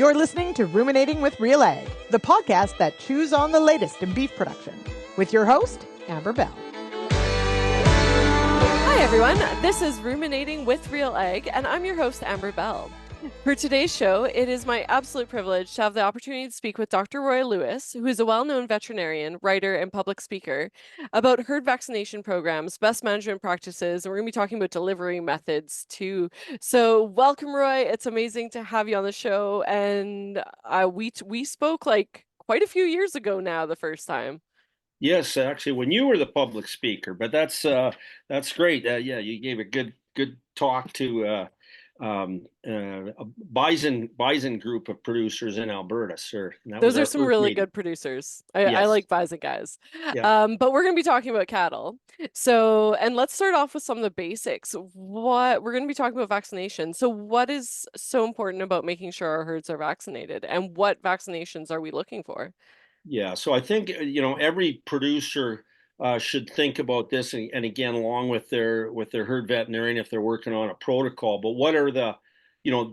You're listening to Ruminating with RealAg, the podcast that chews on the latest in beef production, with your host, Amber Bell. Hi, everyone. This is Ruminating with RealAg, and I'm your host, Amber Bell. For today's show, it is my absolute privilege to have the opportunity to speak with Dr. Roy Lewis, who is a well-known veterinarian, writer, and public speaker, about herd vaccination programs, best management practices, and we're going to be talking about delivery methods too. So welcome, Roy. It's amazing to have you on the show, and we spoke like quite a few years ago now the first time. Yes, actually, when you were the public speaker, but that's great. Yeah, you gave a good talk to a bison group of producers in Alberta, sir. And that was Those are our some first really meeting. good producers. I Yes. like bison guys. Yeah. But we're going to be talking about cattle. So, and let's start off with some of the basics. What we're going to be talking about vaccination. So, what is so important about making sure our herds are vaccinated, and what vaccinations are we looking for? Yeah, so I think every producer should think about this, and again, along with their herd veterinarian if they're working on a protocol. But what are the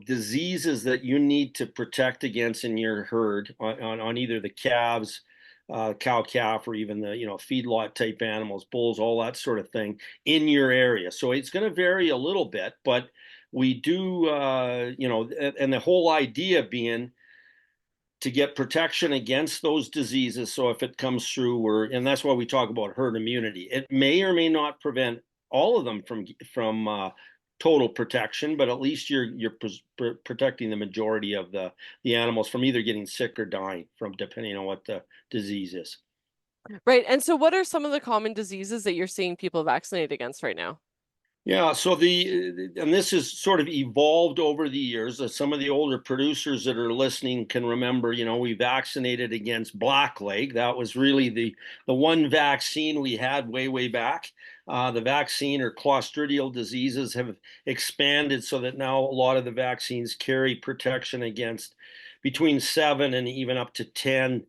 diseases that you need to protect against in your herd on either the calves, cow calf, or even the feedlot type animals, bulls, all that sort of thing in your area. So it's going to vary a little bit, but we do and the whole idea being to get protection against those diseases. So if it comes through, and that's why we talk about herd immunity. It may or may not prevent all of them from total protection, but at least you're protecting the majority of the animals from either getting sick or dying from, depending on what the disease is. Right. And so, what are some of the common diseases that you're seeing people vaccinate against right now? Yeah, so and this has sort of evolved over the years. Some of the older producers that are listening can remember, we vaccinated against blackleg. That was really the one vaccine we had way back. The vaccine or clostridial diseases have expanded so that now a lot of the vaccines carry protection against between 7 and even up to 10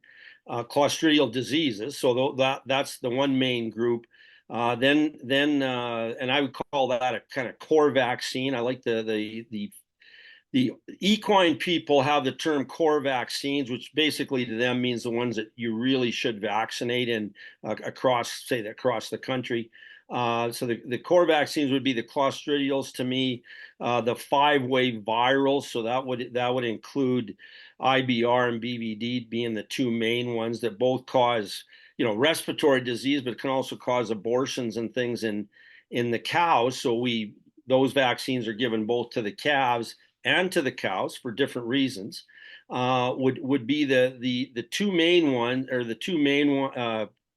clostridial diseases. So that's the one main group. And I would call that a kind of core vaccine. I like the equine people have the term core vaccines, which basically to them means the ones that you really should vaccinate in across the country. So the core vaccines would be the clostridials to me, the 5-way virals. So that would include IBR and BVD being the two main ones that both cause respiratory disease, but can also cause abortions and things in the cows. So those vaccines are given both to the calves and to the cows for different reasons. Would be the two main ones, or the two main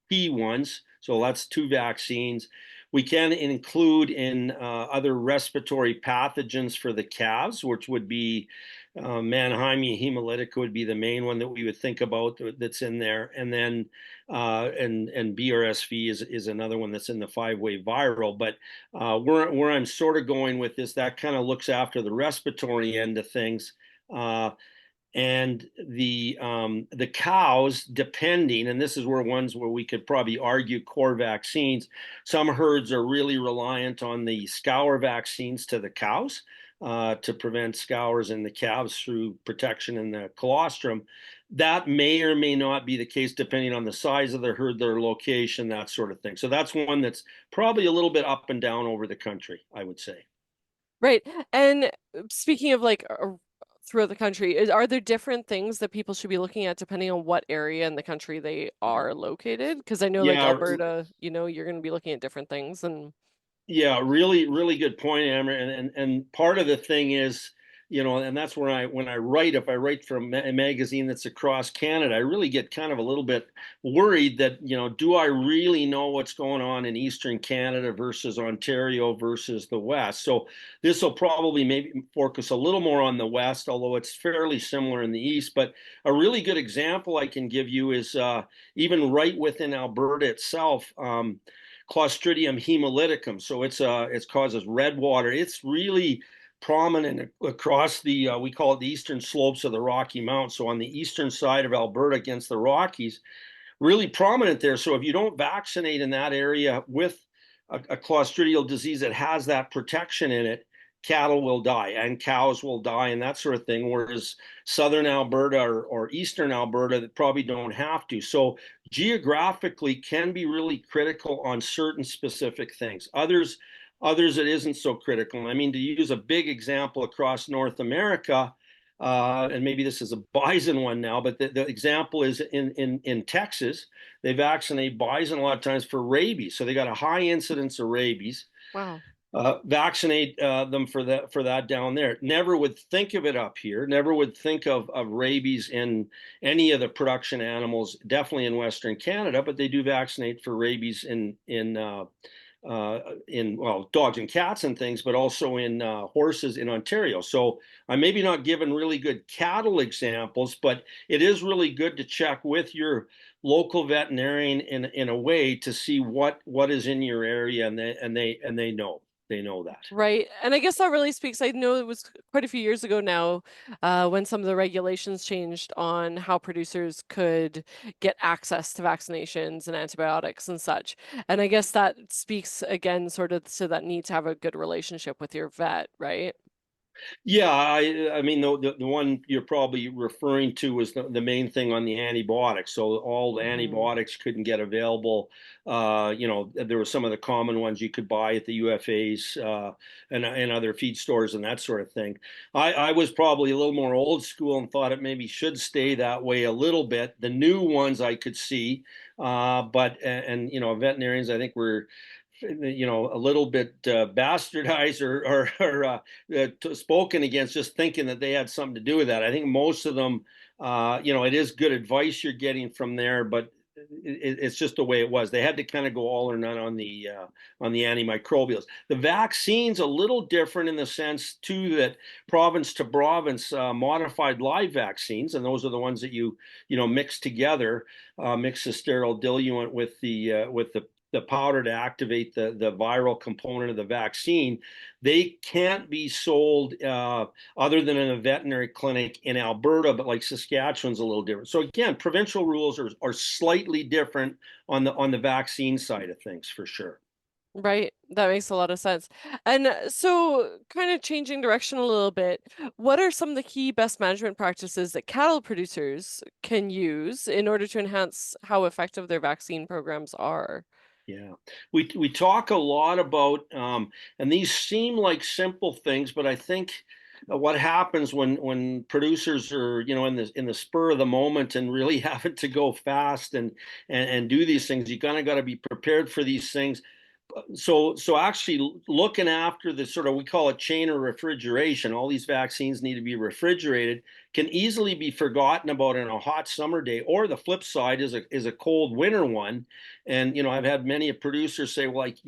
key ones. So that's two vaccines. We can include in other respiratory pathogens for the calves, which would be Mannheimia hemolytica would be the main one that we would think about that's in there, and then and BRSV is another one that's in the 5-way viral. But where I'm sort of going with this, that kind of looks after the respiratory end of things. And the cows, depending, and this is where we could probably argue core vaccines. Some herds are really reliant on the scour vaccines to the cows to prevent scours in the calves through protection in the colostrum. That may or may not be the case depending on the size of the herd, their location, that sort of thing. So that's one that's probably a little bit up and down over the country, I would say. Right. And speaking of like throughout the country, are there different things that people should be looking at depending on what area in the country they are located? Because I know like Alberta, you're going to be looking at different things. And yeah, really good point, Amber. And part of the thing is, and that's where if I write for a magazine that's across Canada, I really get kind of a little bit worried that, do I really know what's going on in Eastern Canada versus Ontario versus the West? So this will probably maybe focus a little more on the West, although it's fairly similar in the East. But a really good example I can give you is even right within Alberta itself. Clostridium hemolyticum. So it causes red water. It's really prominent across we call it the eastern slopes of the Rocky Mountains. So on the eastern side of Alberta against the Rockies, really prominent there. So if you don't vaccinate in that area with a clostridial disease that has that protection in it, cattle will die and cows will die and that sort of thing, whereas southern Alberta or eastern Alberta that probably don't have to. So geographically can be really critical on certain specific things. Others it isn't so critical. I mean, to use a big example across North America, and maybe this is a bison one now, but the example is in Texas, they vaccinate bison a lot of times for rabies. So they got a high incidence of rabies. Wow. Vaccinate them for that down there. Never would think of it up here. Never would think of rabies in any of the production animals. Definitely in Western Canada, but they do vaccinate for rabies in well, dogs and cats and things, but also in horses in Ontario. So I'm maybe not giving really good cattle examples, but it is really good to check with your local veterinarian in a way to see what is in your area, and they know that. Right. And I guess that really speaks. I know it was quite a few years ago now when some of the regulations changed on how producers could get access to vaccinations and antibiotics and such. And I guess that speaks again sort of to that need to have a good relationship with your vet, right? Yeah, I mean the one you're probably referring to was the main thing on the antibiotics. So all the Hmm. antibiotics couldn't get available. There were some of the common ones you could buy at the UFAs and other feed stores and that sort of thing. I was probably a little more old school and thought it maybe should stay that way a little bit. The new ones I could see, but veterinarians I think were a little bit bastardized or spoken against, just thinking that they had something to do with that. I think most of them, it is good advice you're getting from there, but it's just the way it was. They had to kind of go all or none on the antimicrobials. The vaccines a little different in the sense too that province to province modified live vaccines, and those are the ones that you mix together, mix the sterile diluent with the powder to activate the viral component of the vaccine. They can't be sold other than in a veterinary clinic in Alberta, but like Saskatchewan's a little different. So again, provincial rules are slightly different on the vaccine side of things for sure. Right. That makes a lot of sense. And so, kind of changing direction a little bit, what are some of the key best management practices that cattle producers can use in order to enhance how effective their vaccine programs are? Yeah, we talk a lot about, and these seem like simple things, but I think what happens when producers are, in the spur of the moment and really having to go fast and do these things, you kind of got to be prepared for these things. So actually looking after the sort of, we call it chain of refrigeration, all these vaccines need to be refrigerated, can easily be forgotten about in a hot summer day, or the flip side is a cold winter one. And I've had many producers say, well, like,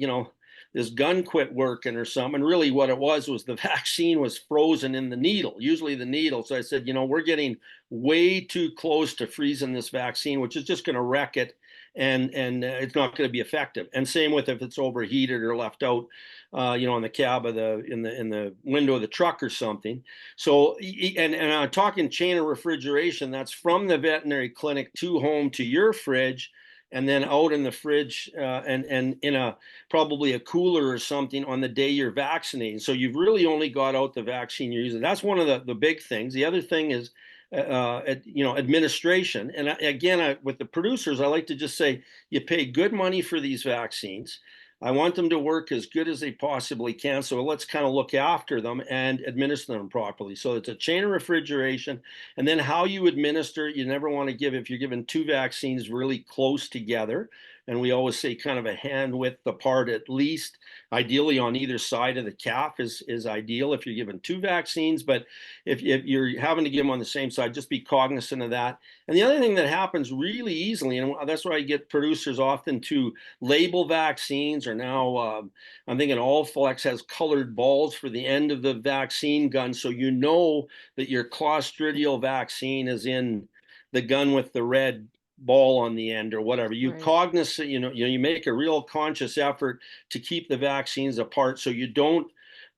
this gun quit working or something. And really what it was the vaccine was frozen in the needle, usually the needle. So I said, we're getting way too close to freezing this vaccine, which is just going to wreck it, and it's not going to be effective. And same with if it's overheated or left out, in the cab of in the window of the truck or something. So, and I'm talking chain of refrigeration. That's from the veterinary clinic to home to your fridge, and then out in the fridge, and in probably a cooler or something on the day you're vaccinating. So you've really only got out the vaccine you're using. That's one of the big things. The other thing is administration. And again, with the producers, I like to just say, you pay good money for these vaccines. I want them to work as good as they possibly can. So let's kind of look after them and administer them properly. So it's a chain of refrigeration. And then how you administer, you never want to give, if you're giving two vaccines really close together. And we always say kind of a hand width apart, at least. Ideally on either side of the calf is ideal if you're giving two vaccines. But if you're having to give them on the same side, just be cognizant of that. And the other thing that happens really easily, and that's why I get producers often to label vaccines, or now I'm thinking Allflex has colored balls for the end of the vaccine gun, so you know that your Clostridial vaccine is in the gun with the red ball on the end or whatever. You Right. cognizant, you make a real conscious effort to keep the vaccines apart, so you don't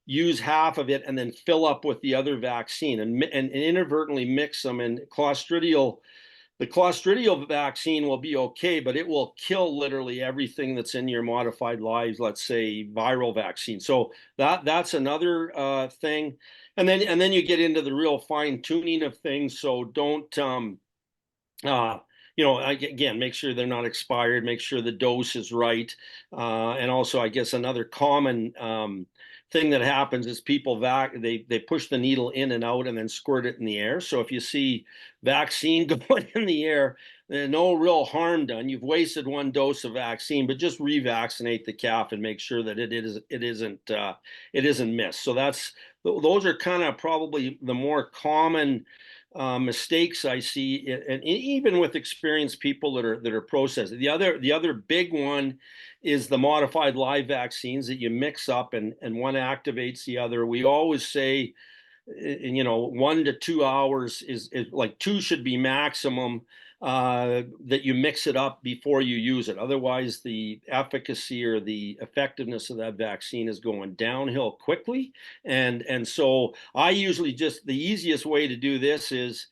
use half of it and then fill up with the other vaccine and inadvertently mix them. And Clostridial The Clostridial vaccine will be okay, but it will kill literally everything that's in your modified live, let's say, viral vaccine. So that's another thing. And then you get into the real fine tuning of things. So don't uh, again, make sure they're not expired, make sure the dose is right. And also, I guess another common thing that happens is people they push the needle in and out and then squirt it in the air. So if you see vaccine going in the air, there's no real harm done. You've wasted one dose of vaccine, but just revaccinate the calf and make sure that it isn't missed. So those are kind of probably the more common mistakes I see, and even with experienced people that are processing. The other big one is the modified live vaccines that you mix up and one activates the other. We always say, 1 to 2 hours is like two should be maximum, that you mix it up before you use it. Otherwise, the efficacy or the effectiveness of that vaccine is going downhill quickly. And so I usually just, the easiest way to do this is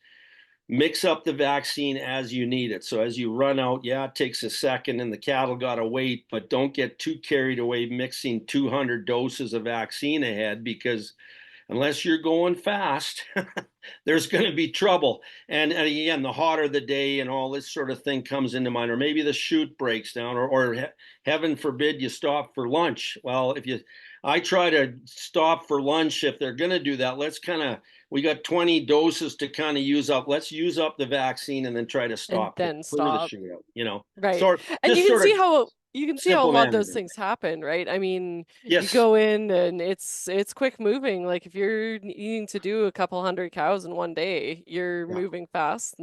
mix up the vaccine as you need it. So as you run out, yeah, it takes a second and the cattle got to wait, but don't get too carried away mixing 200 doses of vaccine ahead, because unless you're going fast, there's going to be trouble. And again, the hotter the day and all this sort of thing comes into mind, or maybe the chute breaks down, or heaven forbid you stop for lunch. Well, I try to stop for lunch if they're going to do that. We got 20 doses to kind of use up. Let's use up the vaccine and then try to And stop, then clear the stop. chute out, Right. sort And just you can sort of see how a simple lot of those management. things happen, right? I mean, you Yes. go in and it's quick moving. Like if you're needing to do a couple hundred cows in one day, you're Yeah. moving fast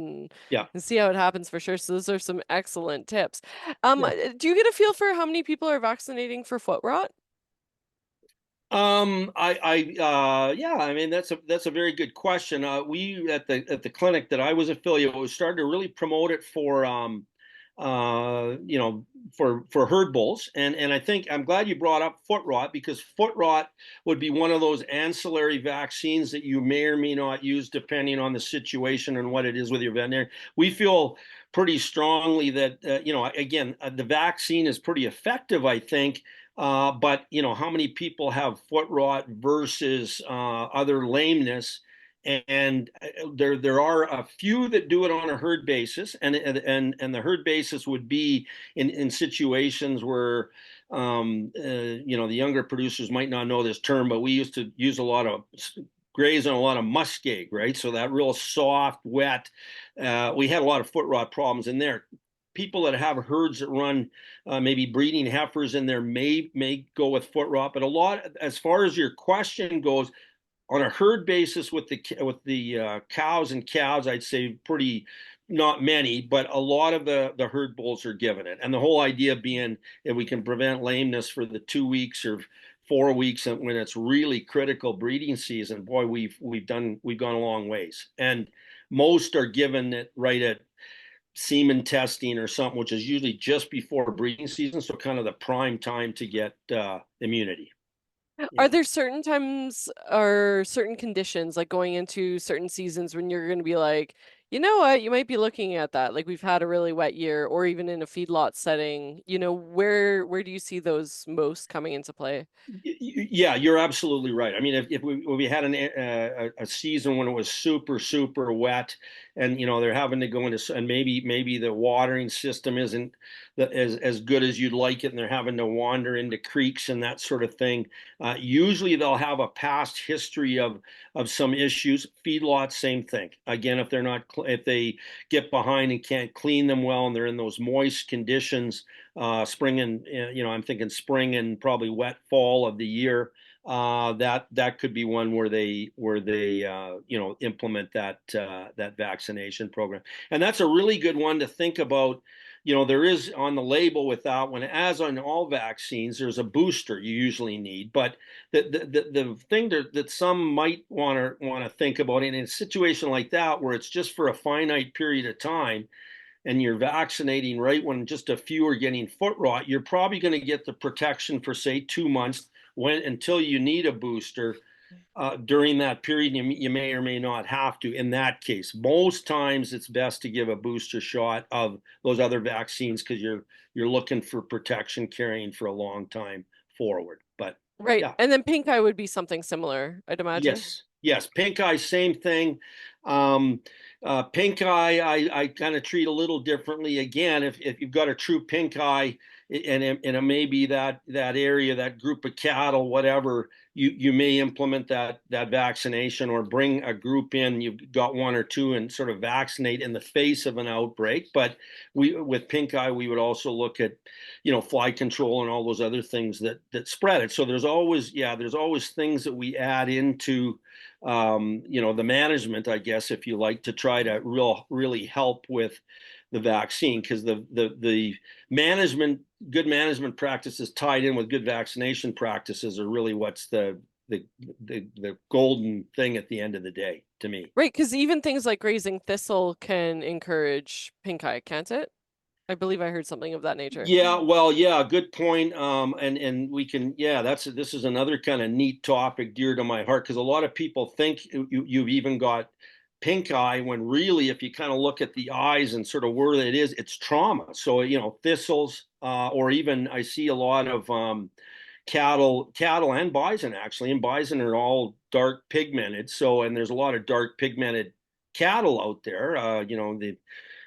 Yeah. and see how it happens for sure. So those are some excellent tips. Yeah. Do you get a feel for how many people are vaccinating for foot rot? Yeah, I mean, that's a very good question. We at the clinic that I was affiliated with started to really promote it for, for herd bulls. And I think I'm glad you brought up foot rot, because foot rot would be one of those ancillary vaccines that you may or may not use depending on the situation and what it is with your veterinarian. We feel pretty strongly that, again, the vaccine is pretty effective, I think. But how many people have foot rot versus other lameness? And there are a few that do it on a herd basis, and the herd basis would be in situations where the younger producers might not know this term, but we used to use a lot of graze on a lot of muskeg, right? So that real soft, wet. We had a lot of foot rot problems in there. People that have herds that run maybe breeding heifers in there may go with foot rot, but a lot, as far as your question goes, on a herd basis with the cows and calves, I'd say pretty, not many, but a lot of the herd bulls are given it. And the whole idea being, if we can prevent lameness for the 2 weeks or 4 weeks when it's really critical breeding season, boy, we've gone a long ways. And most are given it right at semen testing or something, which is usually just before breeding season, so kind of the prime time to get immunity. Are there certain times or certain conditions, like going into certain seasons, when you're going to be like, you know what, you might be looking at that? Like we've had a really wet year, or even in a feedlot setting, where do you see those most coming into play? Yeah, you're absolutely right. I mean, if we had a season when it was super super wet, and they're having to go into, and maybe the watering system isn't as good as you'd like it, and they're having to wander into creeks and that sort of thing. Usually they'll have a past history of some issues. Feedlots, same thing. Again, if they get behind and can't clean them well, and they're in those moist conditions, spring and I'm thinking spring and probably wet fall of the year. That could be one where they implement that vaccination program, and that's a really good one to think about. There is on the label with that one, as on all vaccines, there's a booster you usually need. But the thing that some might want to think about in a situation like that, where it's just for a finite period of time, and you're vaccinating right when just a few are getting foot rot, you're probably going to get the protection for say 2 months until you need a booster. during that period, you may or may not have to. In that case, most times it's best to give a booster shot of those other vaccines because you're looking for protection carrying for a long time forward. But Right. yeah. And then pink eye would be something similar, I'd imagine. Yes, yes. Pink eye, same thing. Um, Pink eye, I kind of treat a little differently. Again, if you've got a true pink eye, and it may be that area, that group of cattle, whatever, you may implement that vaccination or bring a group in. You've got one or two and sort of vaccinate in the face of an outbreak. But with pink eye, we would also look at fly control and all those other things that spread it. So there's always things that we add into the management, I guess, if you like, to try to really help with the vaccine, because the management, good management practices tied in with good vaccination practices are really what's the golden thing at the end of the day to me. Right, because even things like grazing thistle can encourage pink eye, can't it? I believe I heard something of that nature. Yeah, well, yeah, good point. And we can, yeah, this is another kind of neat topic dear to my heart because a lot of people think you've even got pink eye when really, if you kind of look at the eyes and sort of where it is, it's trauma. So thistles, or even I see a lot of cattle and bison actually, and bison are all dark pigmented. So, and there's a lot of dark pigmented cattle out there.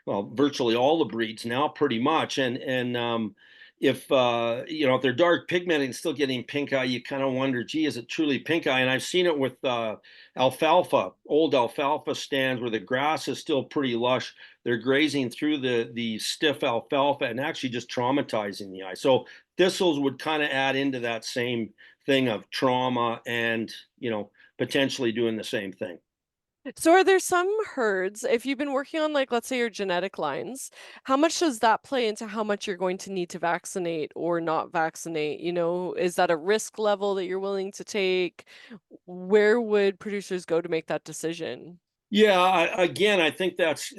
Virtually all the breeds now, pretty much. And if they're dark pigmented and still getting pink eye, you kind of wonder, gee, is it truly pink eye? And I've seen it with old alfalfa stands where the grass is still pretty lush. They're grazing through the stiff alfalfa and actually just traumatizing the eye. So thistles would kind of add into that same thing of trauma and potentially doing the same thing. So are there some herds, if you've been working on, like, let's say your genetic lines, how much does that play into how much you're going to need to vaccinate or not vaccinate? Is that a risk level that you're willing to take? Where would producers go to make that decision? Yeah, again, I think that's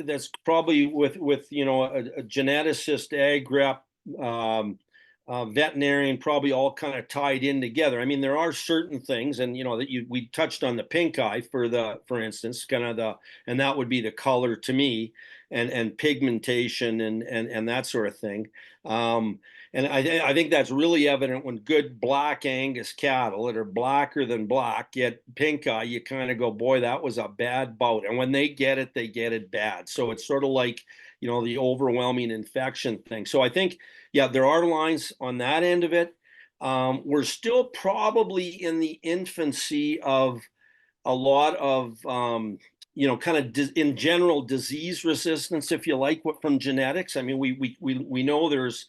probably with a geneticist, ag rep, veterinarian, probably all kind of tied in together. I mean, there are certain things, and that we touched on the pink eye for instance, kind of and that would be the color to me, and pigmentation and that sort of thing. And I think that's really evident when good black Angus cattle that are blacker than black get pink eye. You kind of go, boy, that was a bad bout. And when they get it bad. So it's sort of like, the overwhelming infection thing. So I think, yeah, there are lines on that end of it. We're still probably in the infancy of a lot of, kind of in general disease resistance, if you like, from genetics. I mean, we know there's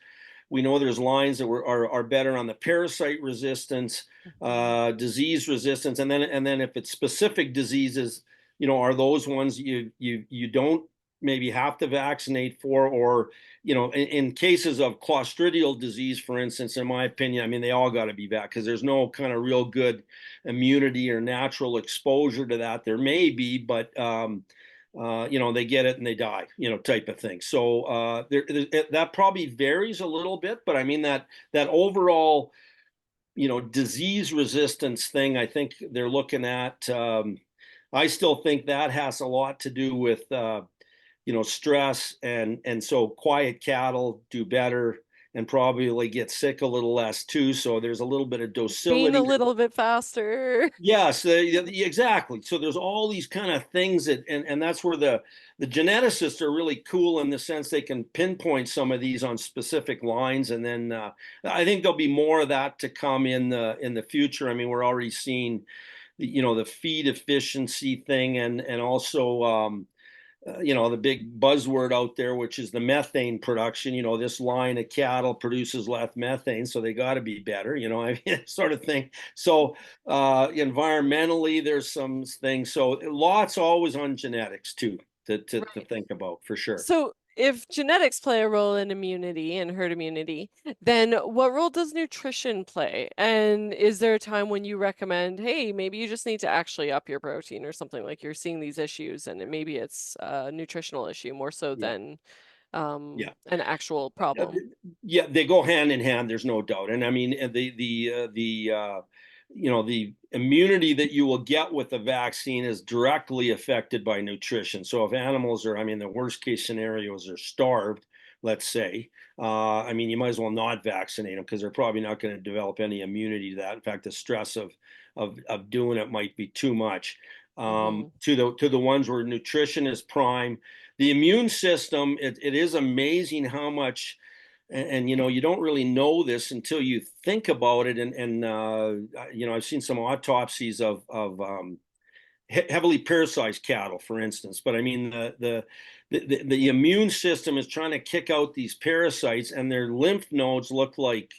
lines that are better on the parasite resistance, disease resistance, and then if it's specific diseases, are those ones you don't maybe have to vaccinate for, or in cases of clostridial disease, for instance, in my opinion, I mean they all got to be back because there's no kind of real good immunity or natural exposure to that. There may be, but they get it and they die, type of thing. So that probably varies a little bit, but I mean that overall, disease resistance thing, I think they're looking at. I still think that has a lot to do with stress, and so quiet cattle do better and probably get sick a little less too. So there's a little bit of Being a docility. little bit faster. Yes, exactly. So there's all these kind of things and that's where the geneticists are really cool in the sense they can pinpoint some of these on specific lines, and then I think there'll be more of that to come in the future. I mean, we're already seeing the feed efficiency thing, and also the big buzzword out there, which is the methane production. This line of cattle produces less methane, so they got to be better. I mean, sort of thing. So environmentally, there's some things. So lots always on genetics too to Right. think about for sure. So if genetics play a role in immunity and herd immunity, then what role does nutrition play? And is there a time when you recommend, hey, maybe you just need to actually up your protein or something, like you're seeing these issues and maybe it's a nutritional issue more so Yeah, than yeah. an actual problem? Yeah, they go hand in hand. There's no doubt. And I mean, the the immunity that you will get with the vaccine is directly affected by nutrition. So if animals are, I mean, the worst case scenarios are starved, let's say, I mean, you might as well not vaccinate them because they're probably not going to develop any immunity to that. In fact, the stress of doing it might be too much. Mm-hmm. To the ones where nutrition is prime, the immune system, it is amazing how much, and you don't really know this until you think about it. And I've seen some autopsies of heavily parasitized cattle, for instance. But I mean, the immune system is trying to kick out these parasites, and their lymph nodes look like,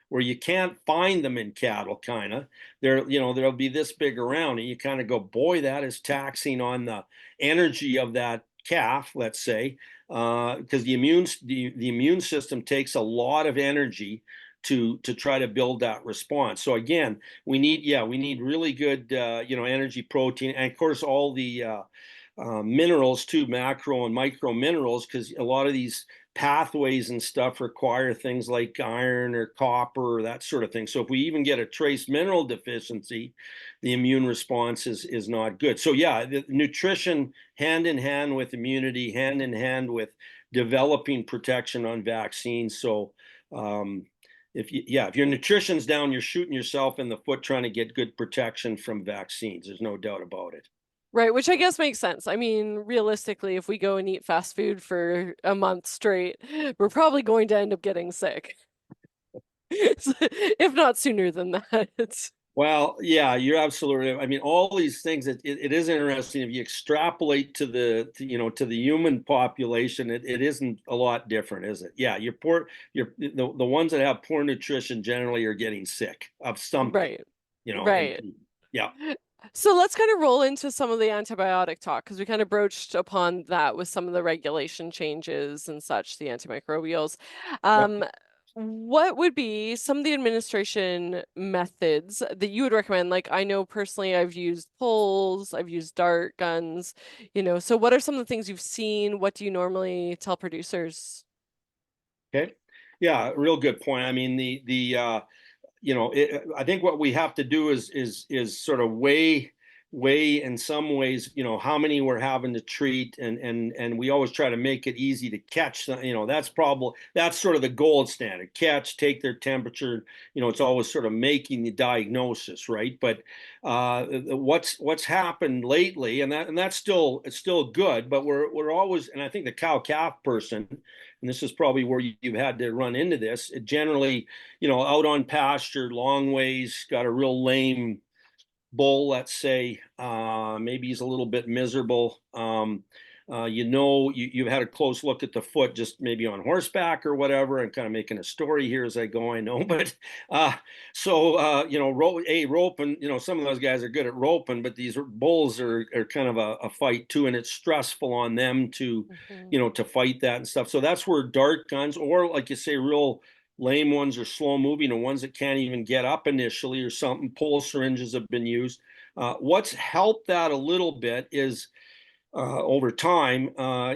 where you can't find them in cattle, kind of. There'll be this big around, and you kind of go, boy, that is taxing on the energy of that calf, let's say, because the immune system takes a lot of energy to try to build that response. So again, we need really good energy, protein, and of course all the minerals too, macro and micro minerals, because a lot of these pathways and stuff require things like iron or copper or that sort of thing. So if we even get a trace mineral deficiency, the immune response is not good. So yeah, the nutrition hand in hand with immunity, hand in hand with developing protection on vaccines. So if your nutrition's down, you're shooting yourself in the foot trying to get good protection from vaccines. There's no doubt about it. Right, which I guess makes sense. I mean, realistically, if we go and eat fast food for a month straight, we're probably going to end up getting sick. If not sooner than that. Well, yeah, you're absolutely right. I mean, all these things, it is interesting. If you extrapolate to the human population, it isn't a lot different, is it? Yeah, the ones that have poor nutrition generally are getting sick of something, Right, and right. yeah. So let's kind of roll into some of the antibiotic talk because we kind of broached upon that with some of the regulation changes and such, the antimicrobials. Yeah. What would be some of the administration methods that you would recommend? Like, I know personally I've used poles, I've used dart guns, so what are some of the things you've seen? What do you normally tell producers? Okay. Yeah, real good point. I mean, I think what we have to do is sort of weigh in some ways, how many we're having to treat, and we always try to make it easy to catch. That's sort of the gold standard: catch, take their temperature. It's always sort of making the diagnosis, right? But what's happened lately, and that's it's still good, but we're always, and I think the cow calf person, and this is probably where you've had to run into this. It generally, out on pasture, long ways, got a real lame bull, let's say, maybe he's a little bit miserable. You've had a close look at the foot, just maybe on horseback or whatever. I'm kind of making a story here as I go, I know, but roping. Some of those guys are good at roping, but these bulls are kind of a fight too, and it's stressful on them to, Mhm. to fight that and stuff. So that's where dart guns, or like you say, real lame ones are slow moving, and ones that can't even get up initially or something. Pole syringes have been used. What's helped that a little bit is over time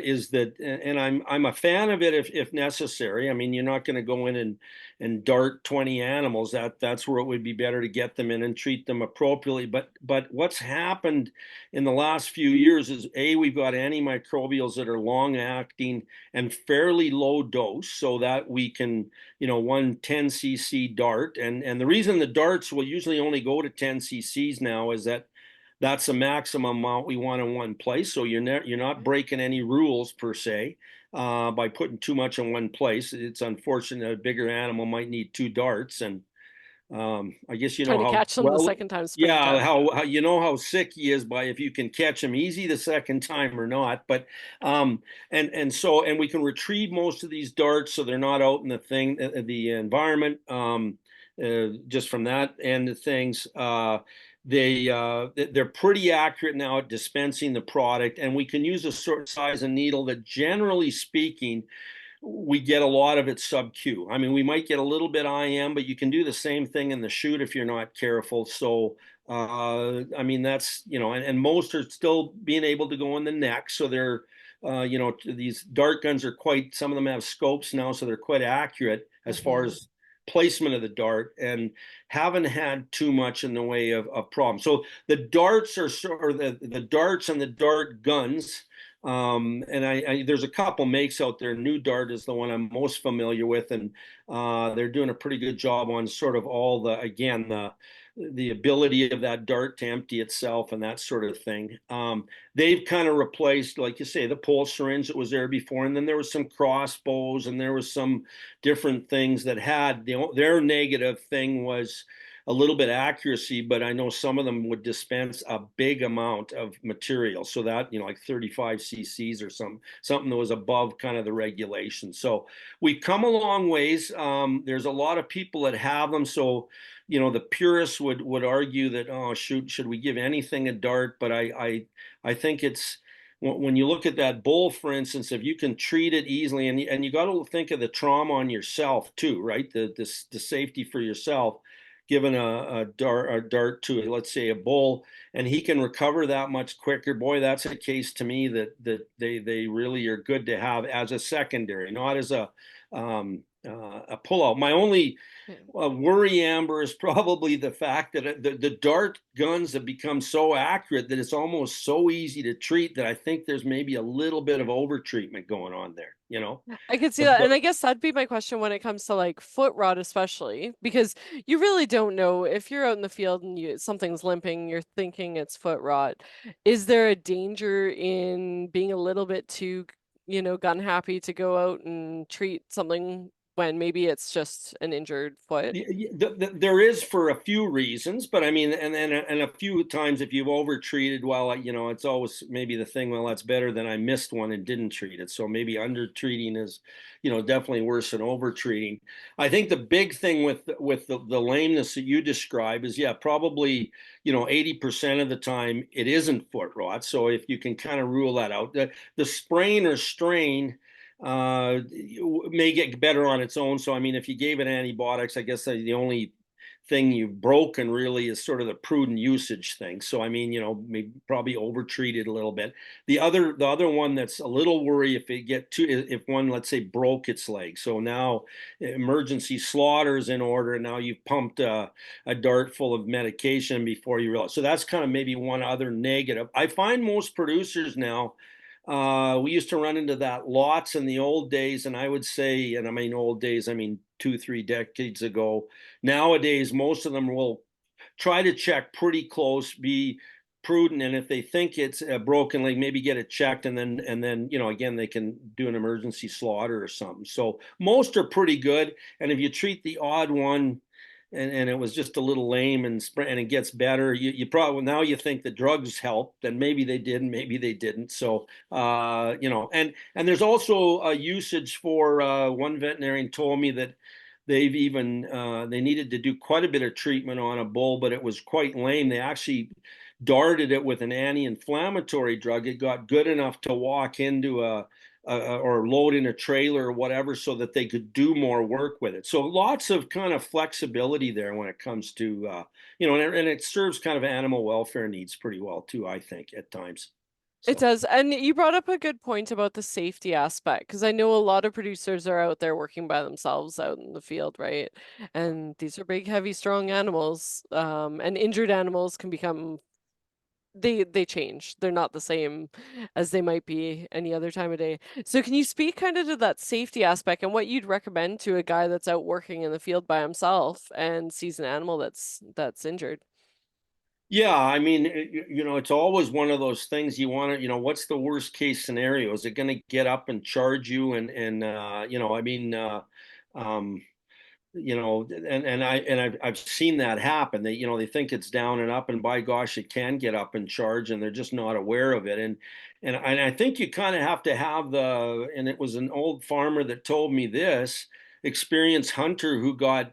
is that, and I'm a fan of it if necessary. I mean, you're not going to go in and dart 20 animals. That's where it would be better to get them in and treat them appropriately. But what's happened in the last few years is we've got antimicrobials that are long acting and fairly low dose, so that we can, one 10 cc dart, and the reason the darts will usually only go to 10 cc's now is that that's the maximum amount we want in one place. So you're not breaking any rules per se by putting too much in one place. It's unfortunate a bigger animal might need two darts, and I guess Trying to how catch them the well, second time yeah, springtime. how how sick he is by if you can catch him easy the second time or not. But and we can retrieve most of these darts so they're not out in the environment. Just from that end of things, they're pretty accurate now at dispensing the product, and we can use a sort of size of needle that, generally speaking, we get a lot of it sub-Q. I mean, we might get a little bit IM, but you can do the same thing in the chute if you're not careful. So, I mean, that's, and most are still being able to go in the neck. So they're, these dart guns are some of them have scopes now, so they're quite accurate as far Mhm. as placement of the dart, and haven't had too much in the way of problems. So the darts are sort of the darts and the dart guns. And there's a couple makes out there. New Dart is the one I'm most familiar with, and they're doing a pretty good job on sort of all the ability of that dart to empty itself and that sort of thing. They've kind of replaced, like you say, the pole syringe that was there before, and then there was some crossbows, and there was some different things that had their negative thing was a little bit accuracy, but I know some of them would dispense a big amount of material, so that like 35 cc's or something that was above kind of the regulation. So we've come a long ways. There's a lot of people that have them, so the purists would argue that, oh shoot, should we give anything a dart? But I think it's, when you look at that bull, for instance, if you can treat it easily, and you got to think of the trauma on yourself too, right? The safety for yourself, given a dart to, let's say, a bull, and he can recover that much quicker. Boy, that's a case to me that they really are good to have as a secondary, not as a pullout. My only worry, Amber, is probably the fact that the dart guns have become so accurate that it's almost so easy to treat that I think there's maybe a little bit of over treatment going on there. I could see that. And I guess that'd be my question when it comes to like foot rot, especially because you really don't know if you're out in the field and something's limping, you're thinking it's foot rot. Is there a danger in being a little bit too, gun happy to go out and treat something when maybe it's just an injured foot? There is, for a few reasons, but I mean, and a few times if you've overtreated, well, it's always maybe the thing, well, that's better than I missed one and didn't treat it. So maybe under treating is, definitely worse than over treating. I think the big thing with the lameness that you describe is, yeah, probably 80% of the time it isn't foot rot. So if you can kind of rule that out, the sprain or strain may get better on its own. So I mean, if you gave it antibiotics, I guess the only thing you've broken really is sort of the prudent usage thing. So I mean, maybe probably overtreated a little bit. The other one that's a little worry, if one, let's say, broke its leg. So now emergency slaughter is in order, and now you've pumped a dart full of medication before you realize. So that's kind of maybe one other negative. I find most producers now, we used to run into that lots in the old days, and I would say, and I mean old days, I mean 2-3 decades ago. Nowadays, most of them will try to check pretty close, be prudent, and if they think it's a broken leg, maybe get it checked, and then again, they can do an emergency slaughter or something. So most are pretty good, and if you treat the odd one, and it was just a little lame, and it gets better, you probably, now you think the drugs helped, and maybe they did, and maybe they didn't. So and there's also a usage for, one veterinarian told me that they've even they needed to do quite a bit of treatment on a bull, but it was quite lame. They actually darted it with an anti-inflammatory drug. It got good enough to walk into or load in a trailer or whatever, so that they could do more work with it. So lots of kind of flexibility there when it comes to and it serves kind of animal welfare needs pretty well too, I think, at times. It does. And you brought up a good point about the safety aspect, because I know a lot of producers are out there working by themselves out in the field, right? And these are big, heavy, strong animals. And injured animals can become, they change. They're not the same as they might be any other time of day. So can you speak kind of to that safety aspect and what you'd recommend to a guy that's out working in the field by himself and sees an animal that's injured? Yeah, I mean, it's always one of those things you want to, what's the worst case scenario? Is it going to get up and charge you? And I mean, um, I've seen that happen. They think it's down and up, and by gosh, it can get up and charge, and they're just not aware of it. And I think you kind of have to have and it was an old farmer that told me this, experienced hunter who got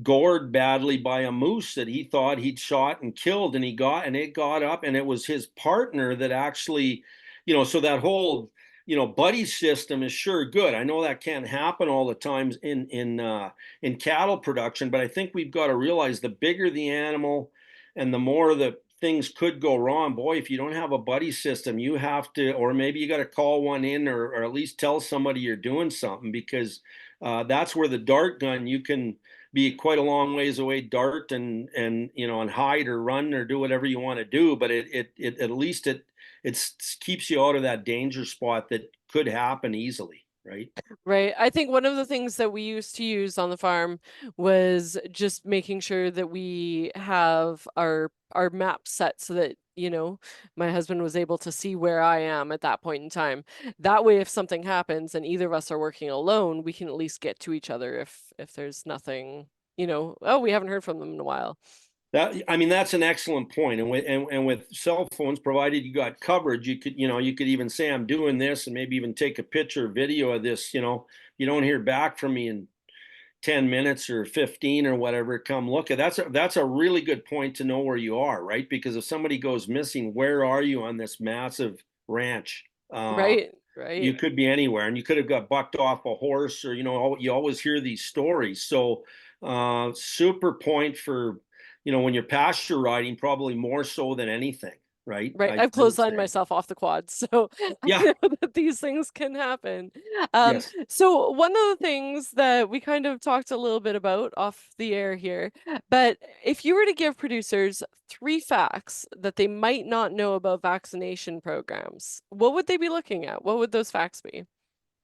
gored badly by a moose that he thought he'd shot and killed, and it got up, and it was his partner that actually, so that whole buddy system is sure good. I know that can't happen all the times in cattle production, but I think we've got to realize the bigger the animal and the more the things could go wrong. Boy, if you don't have a buddy system, you have to, or maybe you got to call one in, or at least tell somebody you're doing something, because That's where the dart gun, you can be quite a long ways away, dart and and hide or run or do whatever you want to do, but it at least it keeps you out of that danger spot that could happen easily, right? Right. I think one of the things that we used to use on the farm was just making sure that we have our map set so that, my husband was able to see where I am at that point in time. That way, if something happens and either of us are working alone, we can at least get to each other if there's nothing, oh, we haven't heard from them in a while. That's an excellent point. And with cell phones, provided you got coverage, you could even say I'm doing this and maybe even take a picture or video of this. You don't hear back from me in 10 minutes or 15 or whatever, come look at. That's a really good point to know where you are, right? Because if somebody goes missing, where are you on this massive ranch? Right, You right. could be anywhere, and you could have got bucked off a horse, or you always hear these stories. So super point for when you're pasture riding, probably more so than anything, right? Right. I've I would clotheslined say. myself off the quad, so I Yeah. know that these things can happen. Yes. So one of the things that we kind of talked a little bit about off the air here, but if you were to give producers 3 facts that they might not know about vaccination programs, what would they be looking at? What would those facts be?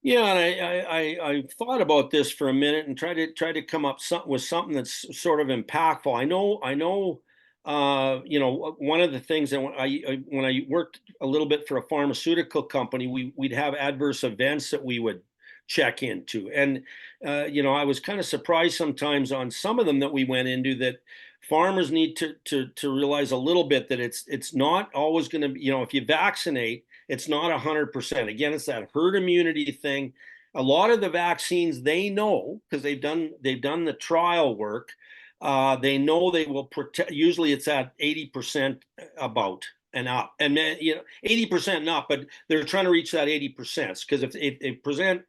Yeah, and I thought about this for a minute and tried to come up with something that's sort of impactful. I know. One of the things that when I worked a little bit for a pharmaceutical company, we'd have adverse events that we would check into, and I was kind of surprised sometimes on some of them that we went into, that farmers need to realize a little bit that it's not always going to be, if you vaccinate, it's not 100%. Again, it's that herd immunity thing. A lot of the vaccines, they know, because they've done the trial work. They know they will protect. Usually, it's at 80% about and up, and 80% and up. But they're trying to reach that 80%, because if they prevent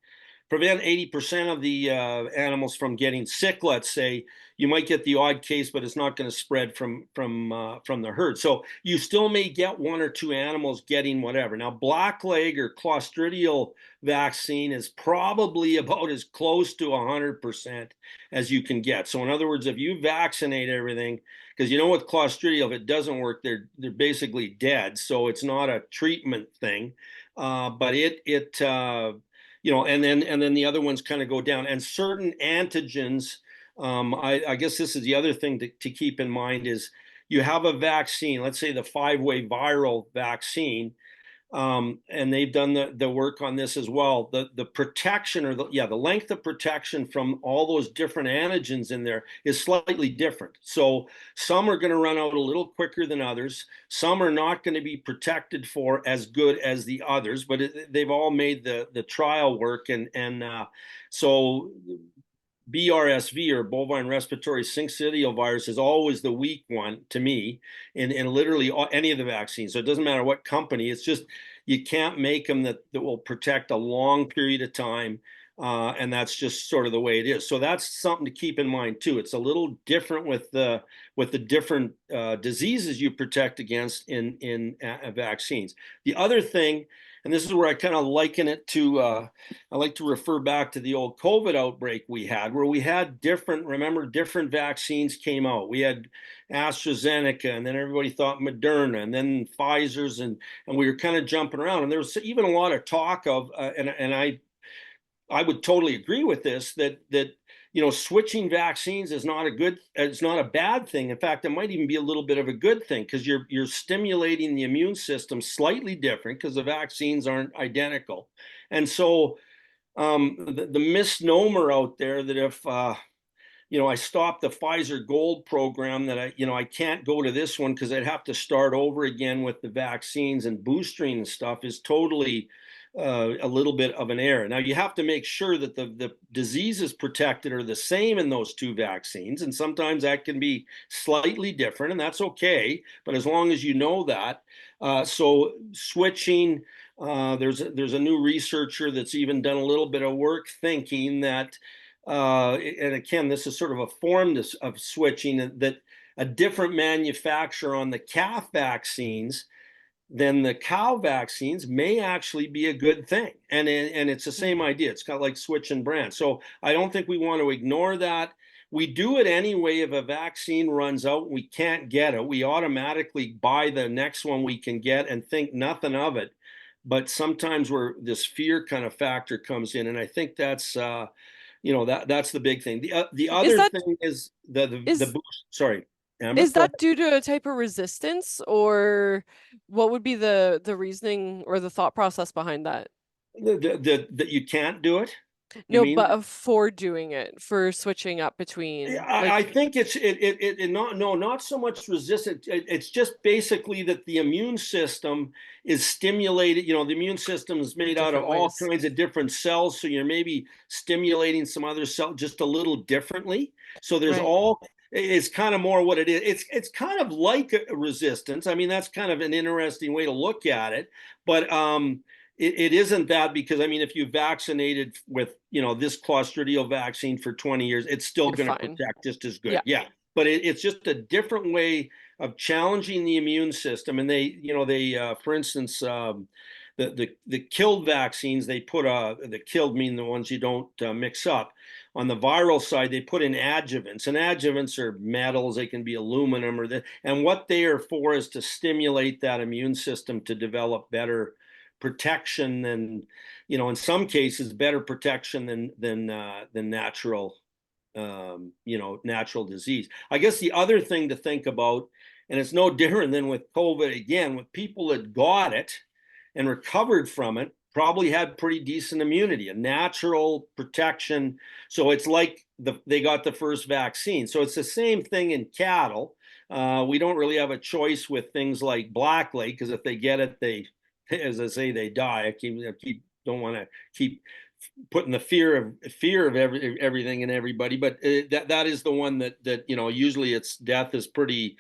80% of the animals from getting sick, let's say, you might get the odd case, but it's not going to spread from the herd. So you still may get one or two animals getting whatever. Now, blackleg or clostridial vaccine is probably about as close to 100% as you can get. So in other words, if you vaccinate everything, because with clostridial, if it doesn't work, they're basically dead. So it's not a treatment thing, but and then the other ones kind of go down. And certain antigens, I guess this is the other thing to keep in mind, is you have a vaccine, let's say the 5-way viral vaccine, and they've done the work on this as well. The protection, or the length of protection from all those different antigens in there is slightly different. So some are going to run out a little quicker than others. Some are not going to be protected for as good as the others, but they've all made the trial work, and so BRSV, or bovine respiratory syncytial virus, is always the weak one to me in literally any of the vaccines. So it doesn't matter what company. It's just you can't make them that will protect a long period of time, and that's just sort of the way it is. So that's something to keep in mind too. It's a little different with the different diseases you protect against in vaccines. The other thing, and this is where I kind of liken it to, I like to refer back to the old COVID outbreak we had, where we had different vaccines came out. We had AstraZeneca, and then everybody thought Moderna, and then Pfizer's, and we were kind of jumping around. And there was even a lot of talk of, and I would totally agree with this, that switching vaccines is not it's not a bad thing. In fact, it might even be a little bit of a good thing, because you're stimulating the immune system slightly different, because the vaccines aren't identical. And so the misnomer out there that if I stopped the Pfizer Gold program, that I can't go to this one because I'd have to start over again with the vaccines and boostering and stuff, is totally a little bit of an error. Now, you have to make sure that the diseases protected are the same in those two vaccines, and sometimes that can be slightly different, and that's okay. But as long as you know that, so switching. There's a new researcher that's even done a little bit of work thinking that, and again, this is sort of a form of switching, that a different manufacturer on the calf vaccines, then the cow vaccines may actually be a good thing. And it's the same idea. It's kind of like switching brands. So I don't think we want to ignore that. We do it anyway. If a vaccine runs out, we can't get it, we automatically buy the next one we can get and think nothing of it. But sometimes where this fear kind of factor comes in, and I think that's that's the big thing. The Is other that thing is the is boost. Sorry, Amber, is go that due to a type of resistance, or what would be the reasoning or the thought process behind that? ahead. That you can't do it. You No, mean? but for doing it, for switching up between I like think it not no not so much resistant. It's just basically that the immune system is stimulated. The immune system is made out of different all ways. kinds of different cells, so you're maybe stimulating some other cell just a little differently. So there's Right. all. It's kind of more what it is. It's kind of like a resistance. I mean, that's kind of an interesting way to look at it. But it isn't that, because I mean, if you vaccinated with this Clostridial vaccine for 20 years, it's still You're going to fine. protect just as good. Yeah. Yeah, but it's just a different way of challenging the immune system. And they for instance, the killed vaccines, they put the killed mean the ones you don't mix up. On the viral side, they put in adjuvants, and adjuvants are metals. They can be aluminum and what they are for is to stimulate that immune system to develop better protection than, in some cases, better protection than natural, natural disease. I guess the other thing to think about, and it's no different than with COVID again, with people that got it and recovered from it, probably had pretty decent immunity, a natural protection. So it's like they got the first vaccine. So it's the same thing in cattle. We don't really have a choice with things like blackleg, because if they get it, as I say, they die. Don't want to keep putting the fear of everything in everybody, but that is the one that usually its death is pretty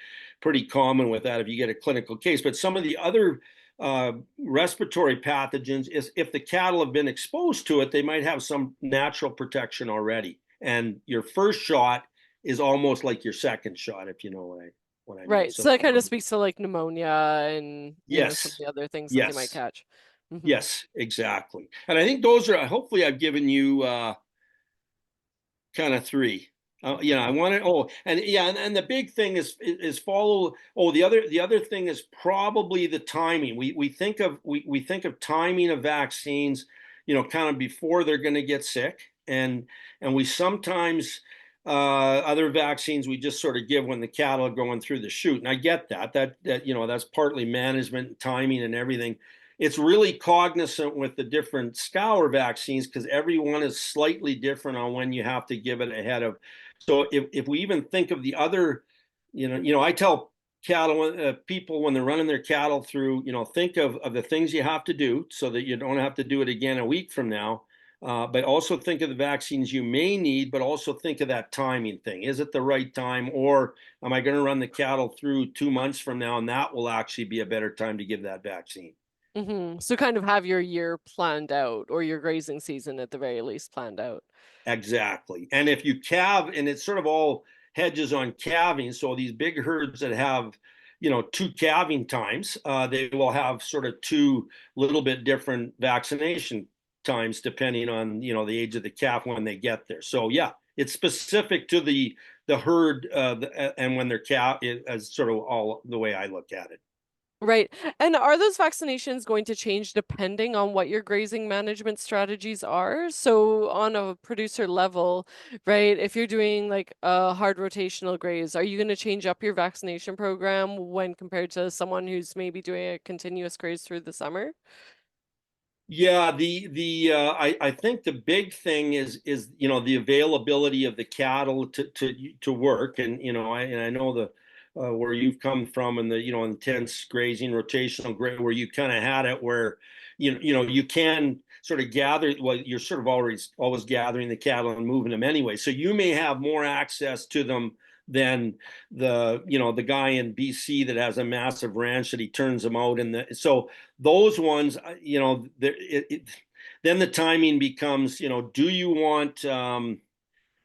common with that if you get a clinical case. But some of the other respiratory pathogens, is if the cattle have been exposed to it, they might have some natural protection already, and your first shot is almost like your second shot, if you know what I mean. Right. So So that kind of speaks to like pneumonia and, some of yes, the other things that they might yes, catch. Hmm. yes, exactly. And I think those are, hopefully I've given you kind of three. I want to. Oh, and yeah, and the big thing is follow. Oh, the other thing is probably the timing. We think of we think of timing of vaccines, kind of before they're going to get sick, and we sometimes other vaccines we just sort of give when the cattle are going through the chute. And I get that that's partly management, timing, and everything. It's really cognizant with the different scour vaccines, because everyone is slightly different on when you have to give it ahead of. So if we even think of the other, I tell cattle people when they're running their cattle through, think of the things you have to do so that you don't have to do it again a week from now. But also think of the vaccines you may need, but also think of that timing thing. Is it the right time, or am I going to run the cattle through 2 months from now, and that will actually be a better time to give that vaccine? So kind of have your year planned out, or your grazing season at the very least planned out. Exactly. And if you calve, and it's sort of all hedges on calving. So these big herds that have, two calving times, they will have sort of two little bit different vaccination times depending on, the age of the calf when they get there. So yeah, it's specific to the herd, and when they're calf, as sort of all the way I look at it. Right. And are those vaccinations going to change depending on what your grazing management strategies are? So on a producer level, right, if you're doing like a hard rotational graze, are you going to change up your vaccination program when compared to someone who's maybe doing a continuous graze through the summer? Yeah, I think the big thing is the availability of the cattle to work. And I know the where you've come from, and the intense grazing, rotational where you kind of had it where you can sort of gather. Well, you're sort of always gathering the cattle and moving them anyway, so you may have more access to them than the guy in BC that has a massive ranch that he turns them out. And so those ones, then the timing becomes, do you want,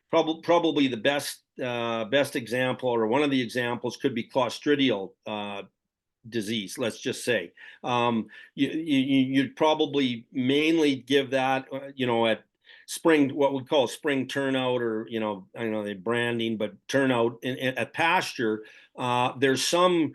probably the best example, or one of the examples could be Clostridial disease, let's just say. You'd probably mainly give that, at spring, what we call spring turnout, or, I don't know, the branding, but turnout at pasture. There's some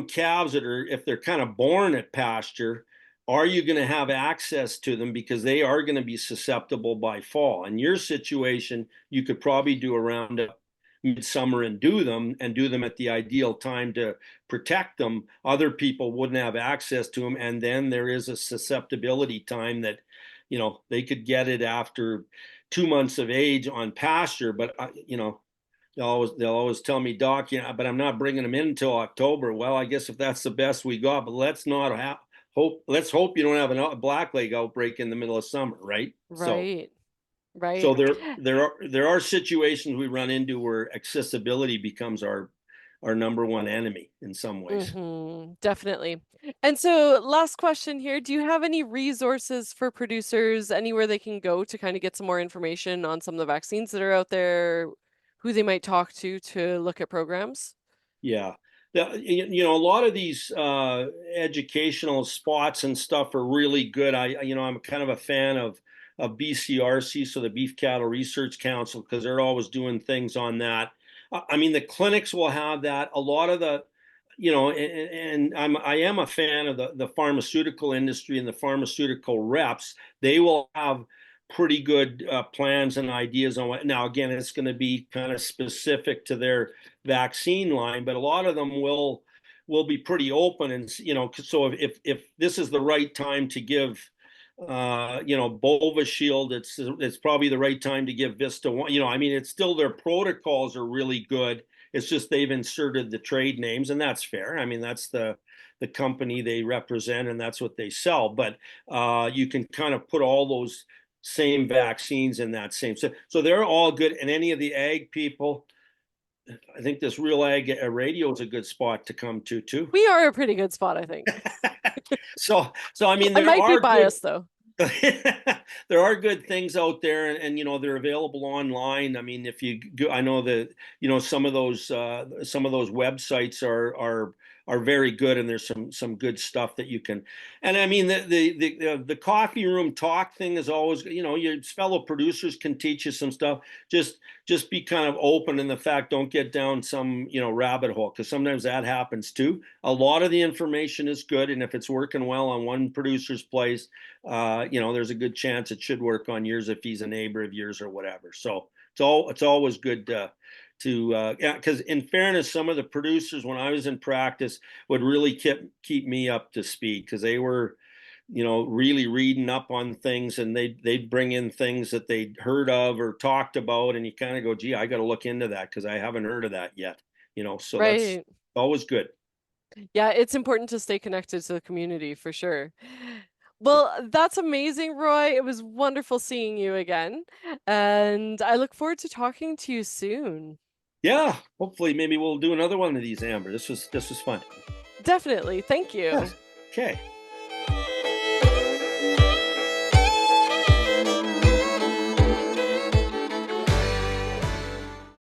calves that are, if they're kind of born at pasture, are you going to have access to them, because they are going to be susceptible by fall? In your situation, you could probably do a roundup midsummer and do them at the ideal time to protect them. Other people wouldn't have access to them, and then there is a susceptibility time that they could get it after 2 months of age on pasture. But they'll always tell me, Doc, but I'm not bringing them in until October. Well, I guess if that's the best we got, but let's not hope. Let's hope you don't have a blackleg outbreak in the middle of summer, right? Right. So Right. there are situations we run into where accessibility becomes our number one enemy in some ways. Definitely. And so last question here, do you have any resources for producers, anywhere they can go to kind of get some more information on some of the vaccines that are out there, who they might talk to look at programs? Yeah. A lot of these educational spots and stuff are really good. I'm kind of a fan of BCRC, so the Beef Cattle Research Council, because they're always doing things on that. I mean, the clinics will have that. A lot of the, and I am a fan of the pharmaceutical industry and the pharmaceutical reps. They will have pretty good plans and ideas on what. Now, again, it's going to be kind of specific to their vaccine line, but a lot of them will be pretty open. And so if this is the right time to give Bova Shield, it's probably the right time to give Vista One. I mean, it's still, their protocols are really good. It's just they've inserted the trade names, and that's fair. I mean, that's the company they represent, and that's what they sell. But you can kind of put all those same vaccines in that same. So they're all good. And any of the ag people, I think this RealAg radio is a good spot to come to too. We are a pretty good spot, I think. So I mean, I there might be are biased though. there are good things out there, and they're available online. I mean, if you go, I know that some of those websites are very good, and there's some good stuff that you can. And I mean, the coffee room talk thing is always, your fellow producers can teach you some stuff. Just be kind of open in the fact, don't get down some rabbit hole, because sometimes that happens too. A lot of the information is good, and if it's working well on one producer's place, there's a good chance it should work on yours if he's a neighbor of yours or whatever. So it's always good to because in fairness, some of the producers when I was in practice would really keep me up to speed, because they were really reading up on things, and they'd bring in things that they'd heard of or talked about, and you kind of go, gee, I got to look into that because I haven't heard of that yet. So that's Right. always good. Yeah, it's important to stay connected to the community for sure. Well, that's amazing, Roy. It was wonderful seeing you again, and I look forward to talking to you soon. Yeah, hopefully maybe we'll do another one of these, Amber. This was fun. Definitely. Thank you. Yes. Okay.